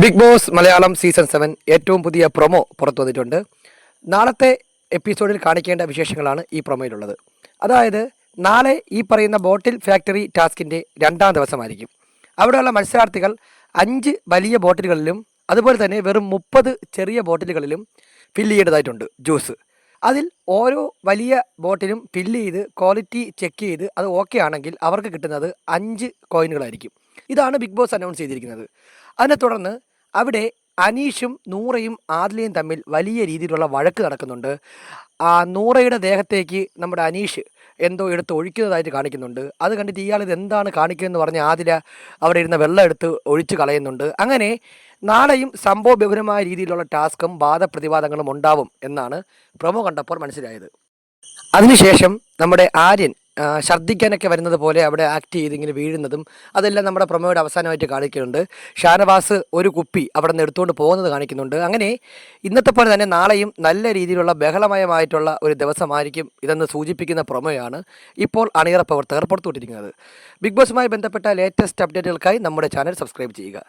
Big boss Malayalam season 7 ഏറ്റവും പുതിയ promo പുറത്തു വന്നിട്ടുണ്ട്. നാളത്തെ എപ്പിസോഡിൽ കാണിക്കേണ്ട വിശേഷങ്ങളാണ് ഈ പ്രൊമോയിലുള്ളത്. അതായത് നാളെ ഈ പറയുന്ന ബോട്ടിൽ ഫാക്ടറി ടാസ്കിൻ്റെ 2ാം ദിവസമായിരിക്കും. അവിടെയുള്ള മത്സരാർത്ഥികൾ 5 വലിയ ബോട്ടിലുകളിലും അതുപോലെ തന്നെ വെറും 30 ചെറിയ ബോട്ടിലുകളിലും ഫില്ല് ചെയ്യേണ്ടതായിട്ടുണ്ട് ജ്യൂസ്. അതിൽ ഓരോ വലിയ ബോട്ടിലും ഫില്ല് ചെയ്ത് ക്വാളിറ്റി ചെക്ക് ചെയ്ത് അത് ഓക്കെ ആണെങ്കിൽ അവർക്ക് കിട്ടുന്നത് 5 കോയിനുകളായിരിക്കും. ഇതാണ് ബിഗ് ബോസ് അനൗൺസ് ചെയ്തിരിക്കുന്നത്. അതിനെ തുടർന്ന് അവിടെ അനീഷും നൂറയും ആദിലയും തമ്മിൽ വലിയ രീതിയിലുള്ള വഴക്ക് നടക്കുന്നുണ്ട്. നൂറയുടെ ദേഹത്തേക്ക് നമ്മുടെ അനീഷ് എന്തോ എടുത്ത് ഒഴിക്കുന്നതായിട്ട് കാണിക്കുന്നുണ്ട്. അത് കണ്ടിട്ട് ഇയാൾ ഇത് എന്താണ് കാണിക്കുന്നതെന്ന് പറഞ്ഞ് ആദില അവിടെ ഇരുന്ന വെള്ളം എടുത്ത് ഒഴിച്ച് കളയുന്നുണ്ട്. അങ്ങനെ നാളെയും സംഭവബഹുലമായ രീതിയിലുള്ള ടാസ്കും വാദപ്രതിവാദങ്ങളും ഉണ്ടാവും എന്നാണ് പ്രൊമോ കണ്ടപ്പോൾ മനസ്സിലായത്. അതിനുശേഷം നമ്മുടെ ആര്യൻ ഛർദ്ദിക്കാനൊക്കെ വരുന്നത് പോലെ അവിടെ ആക്ട് ചെയ്ത് ഇങ്ങനെ വീഴുന്നതും അതെല്ലാം നമ്മുടെ പ്രൊമോയുടെ അവസാനമായിട്ട് കാണിക്കുന്നുണ്ട്. ഷാനവാസ് ഒരു കുപ്പി അവിടെ നിന്ന് എടുത്തുകൊണ്ട് പോകുന്നത് കാണിക്കുന്നുണ്ട്. അങ്ങനെ ഇന്നത്തെ പോലെ തന്നെ നാളെയും നല്ല രീതിയിലുള്ള ബഹളമയമായിട്ടുള്ള ഒരു ദിവസമായിരിക്കും ഇതെന്ന് സൂചിപ്പിക്കുന്ന പ്രൊമോയാണ് ഇപ്പോൾ അണിയറ പ്രവർത്തകർ പുറത്തുവിട്ടിരിക്കുന്നത്. ബിഗ് ബോസുമായി ബന്ധപ്പെട്ട ലേറ്റസ്റ്റ് അപ്ഡേറ്റുകൾക്കായി നമ്മുടെ ചാനൽ സബ്സ്ക്രൈബ് ചെയ്യുക.